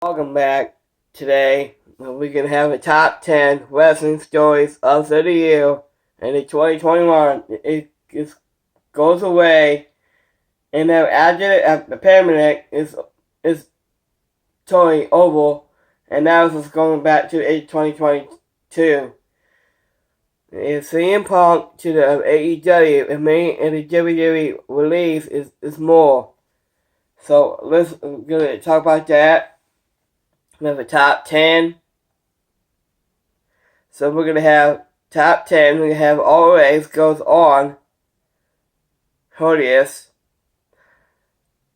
Welcome back. Today, we can have a top 10 wrestling stories of the year. And in 2021, it goes away. And then after the pandemic is totally over. And now it's just going back to 2022. And CM Punk to the AEW and the WWE release is more. So we're gonna talk about that. We have a top 10. So we're going to have top 10. We're going to have Always Goes On. Hodious.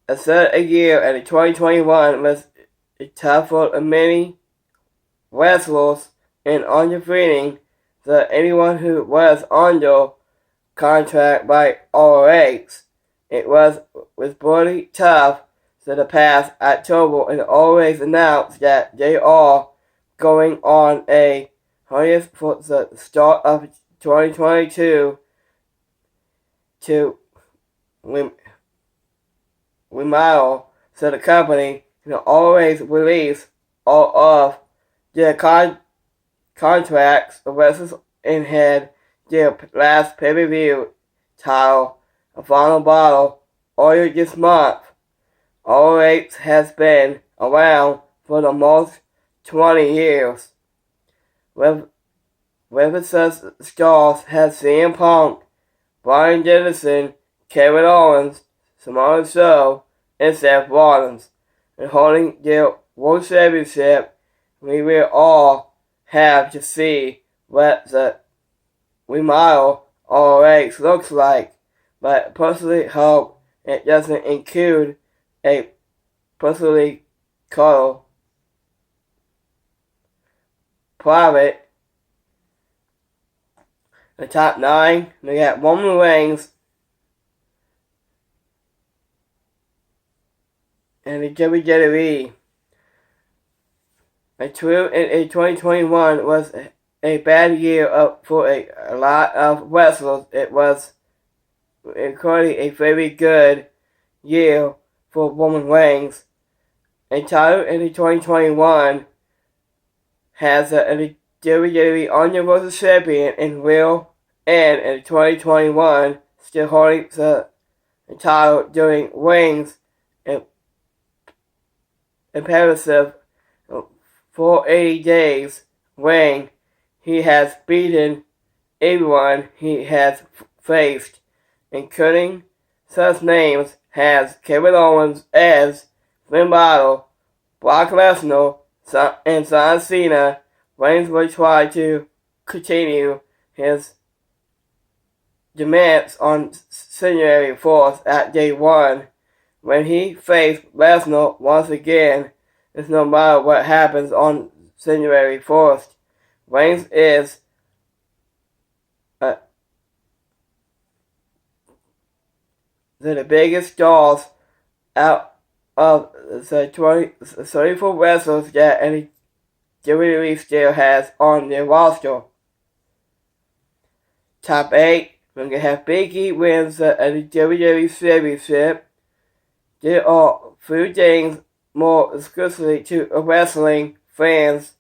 A year and 2021 was tough for many wrestlers and undefeating that anyone who was under contract by ROH. It was pretty tough to the past October and always announced that they are going on a hiatus for the start of 2022 to remodel so the company can always release all of their contracts, wrestlers, and had their last pay-per-view title, a final battle, earlier this month. ROH has been around for the most 20 years. References stars have CM Punk, Bryan Danielson, Kevin Owens, Samoa Joe, and Seth Rollins. And holding their World Championship, we will all have to see what the remodel ROH looks like. But I personally hope it doesn't include a personally called private. The top 9, we got Roman Reigns and the WWE. In 2021 was a bad year for a lot of wrestlers. It was incredibly a very good year for Roman Reigns. And title in 2021 has a WWE Universal Champion and will end in 2021, still holding the title during Reigns' impressive 480 days reign. He has beaten everyone he has faced, including such names as Kevin Owens, Edge, Finn Balor, Brock Lesnar, and John Cena. Reigns will try to continue his demands on January 4th at day 1 when he faced Lesnar once again. It's no matter what happens on January 4th. Reigns is the biggest stars out of the 34 wrestlers that any WWE still has on their roster. Top 8, we're going to have Big E wins the WWE Championship. There are few things more exclusively to wrestling fans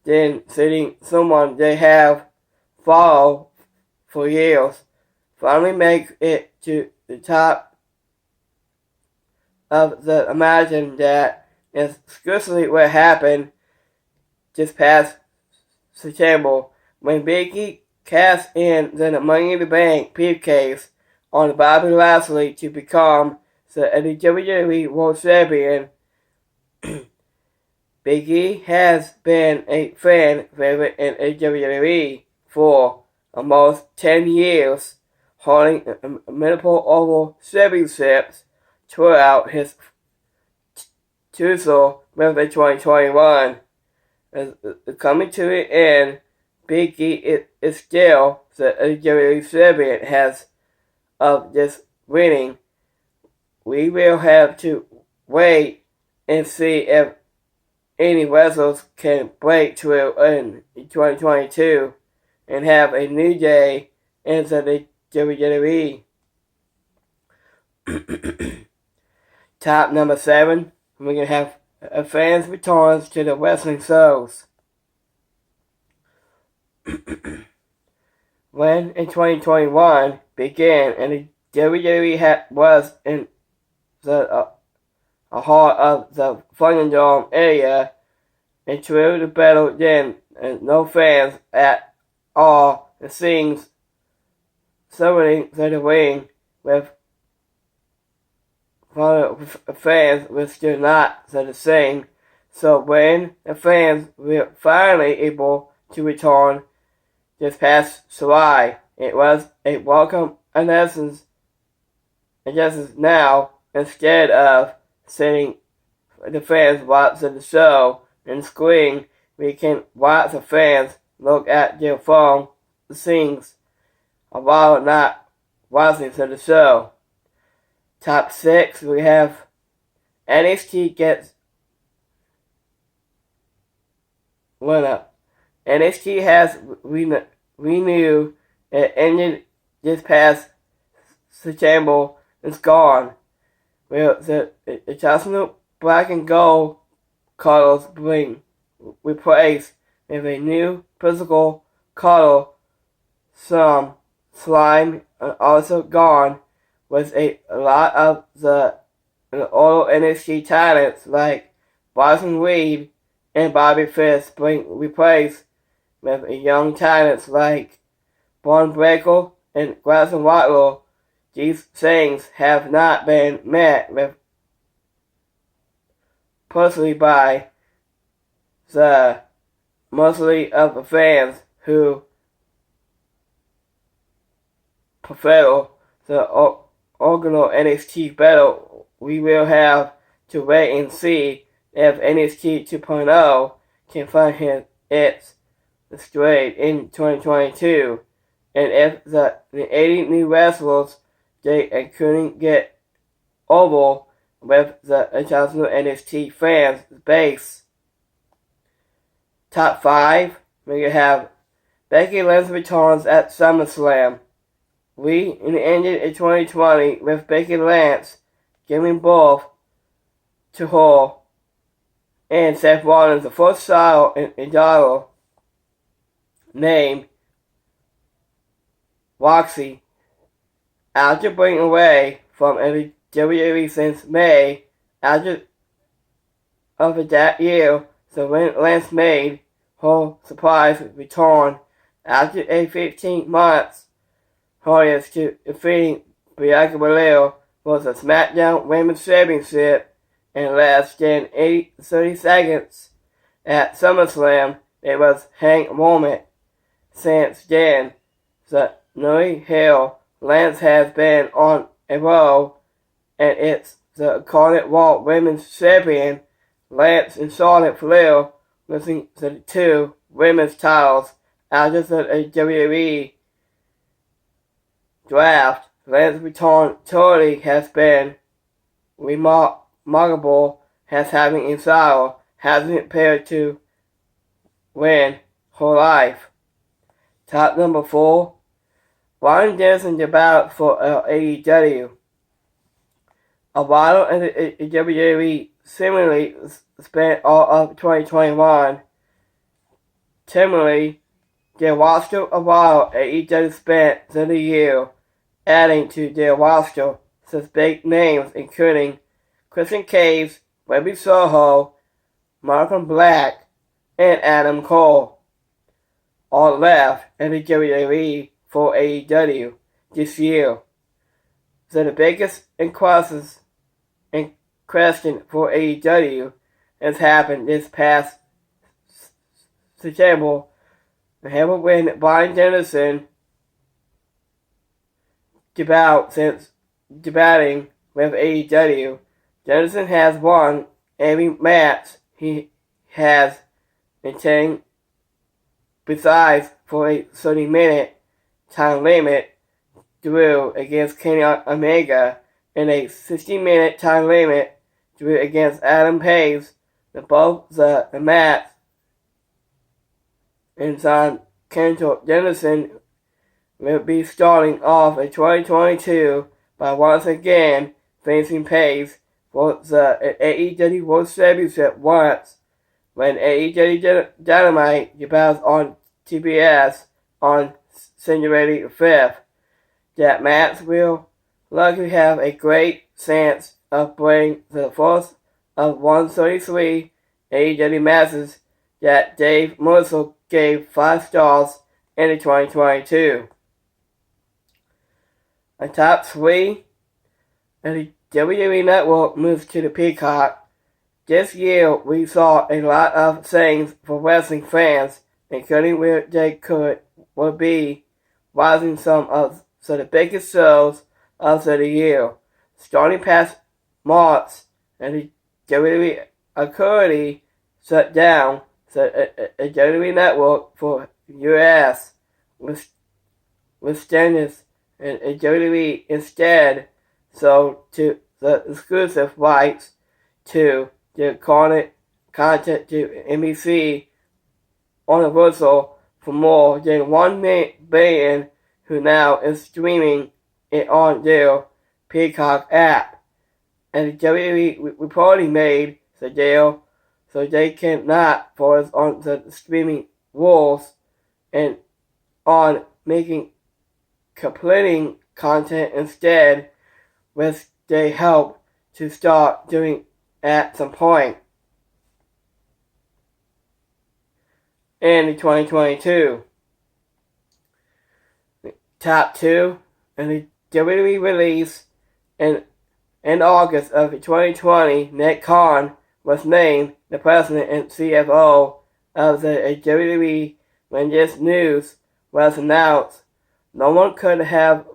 than seeing someone they have followed for years finally make it to the top of the imagine that is exclusively what happened this past September when Big E cashed in the Money in the Bank briefcase on Bobby Lashley to become the WWE World Champion. Big E has been a fan favorite in WWE for almost 10 years, holding multiple Oval Championships throughout his tussle with the 2021. As coming to the end, Big E is still the WWE Champion as of this winning. We will have to wait and see if any wrestlers can break through in 2022 and have a new day into the WWE. Top number 7, we're going to have fans returns to the wrestling shows. When in 2021 began and the WWE was in the heart of the Thunderdome area, and through the battle then, and no fans at all, the scenes surrounding the ring with fans were still not the same. So when the fans were finally able to return this past July, it was a welcome announcement now, instead of sitting the fans watch the show and screen, we can watch the fans look at their phone scenes while not watching the show. Top 6, we have NXT gets winner. NXT has renewed. It ended this past September. It's gone. Well, the adjustable black and gold colors bring replaced with a new physical color. Some slime also gone, with a lot of the old NXT talents like Bryson Reed and Bobby Fish being replaced with young talents like Braun Breaker and Grayson Waller. These things have not been met with personally by the mostly of the fans who prefer the original NXT battle. We will have to wait and see if NXT 2.0 can find its straight in 2022, and if the 80 new wrestlers they couldn't get over with the adjustable NXT fans base. Top 5, we have Becky Lynch returns at SummerSlam. We ended in 2020 with Becky Lynch giving birth to her and Seth Rollins, the first child in daughter named Roxy. After being away from WWE since May, after of that year, so when Lynch made her surprise return after a 15 months hiatus to defeating Bianca Belair for the SmackDown Women's Championship in less than 30 seconds at SummerSlam. It was Hank moment. Since then, the New Hill Lance has been on a roll, and it's the current Raw Women's Champion. Lance and Charlotte Flair losing the two women's titles after the WWE draft. Lance's return totally has been remarkable, as having in style hasn't appeared to win her life. Top number 4, Bryan Danielson debuted for AEW. A while in the WWE seemingly spent all of 2021. Similarly, their roster a while AEW spent the year adding to their roster such big names including Christian Cage, Webby Soho, Malcolm Black, and Adam Cole. All left in the WWE for AEW this year. So the biggest question for AEW has happened this past September. When Bryan Danielson debuting with AEW, Danielson has won every match he has maintained, besides for a 30-minute time limit drew against Kenny Omega and a 60-minute time limit drew against Adam Page. Both the match and John Cantor Danielson will be starting off in 2022 by once again facing Page for the AEW World Championship once when AEW Dynamite debuts on TBS on January 5th. That match will likely have a great chance of bringing the first of 133 AEW matches that Dave Mercer gave 5 stars in 2022. A top 3, and the WWE Network moves to the Peacock. This year we saw a lot of things for wrestling fans, including where they would be watching some of the biggest shows of the year. Starting past March, and the WWE currently shut down the WWE Network for US with standards and WWE instead sold to the exclusive rights to the content to NBC Universal for more than 1 billion, who now is streaming it on their Peacock app. And the WWE reportedly made the deal so they cannot force on the streaming rules and on making completing content instead, which they hope to start doing at some point in 2022. Top 2, and the WWE release in August of 2020, Nick Khan was named the president and CFO of the WWE when this news was announced. No one could have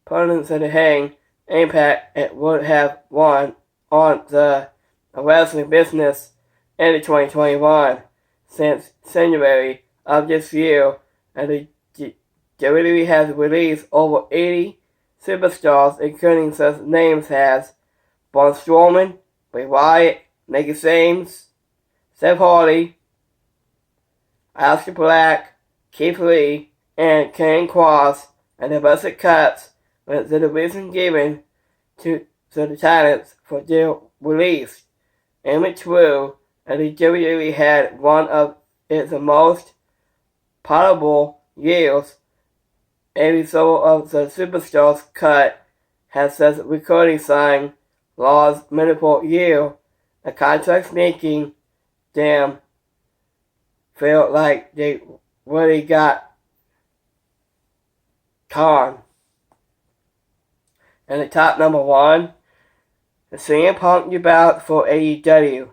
put in the impact it would have won on the wrestling business in 2021 since January of this year, and the WWE has released over 80 superstars, including such names as Braun Strowman, Bray Wyatt, Mickie James, Seth Hardy, Aleister Black, Keith Lee, and Kane Cross, and the budget cuts were the reason given to the titans for their release. Image true, and the WWE had one of its most profitable years. Every solo of the superstars cut has such recording signed lost multiple year. The contracts making them feel like they really got Khan. And the top number 1, the CM Punk debut for AEW.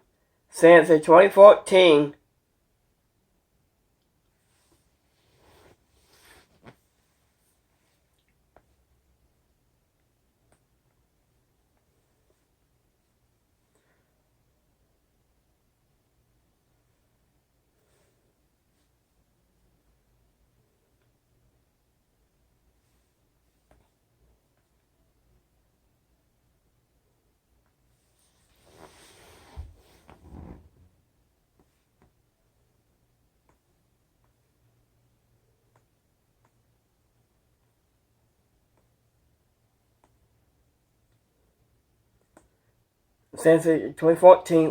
Since 2014,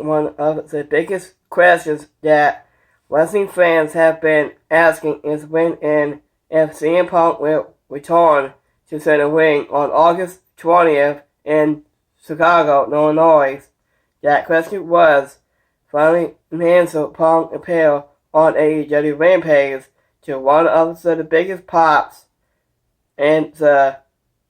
one of the biggest questions that wrestling fans have been asking is when and if CM Punk will return to the ring on August 20th in Chicago, Illinois. That question was finally answered. Punk appeared on AEW Rampage to one of the biggest pops in the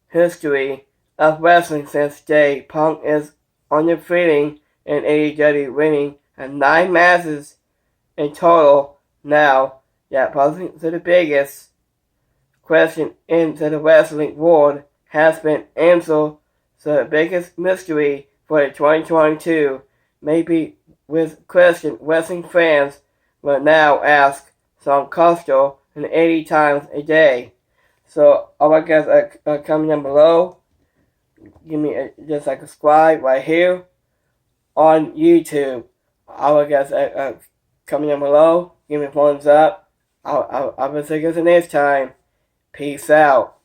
history of wrestling since day. Punk is undefeated in AEW, winning 9 matches in total now. That possibly the biggest question in the wrestling world has been answered. The biggest mystery for 2022 maybe with question wrestling fans will now ask some custom and 80 times a day. So all my guys are coming down below. Give me just like a subscribe right here on YouTube. All my guys are coming down below. Give me a thumbs up. I'll see you guys next time. Peace out.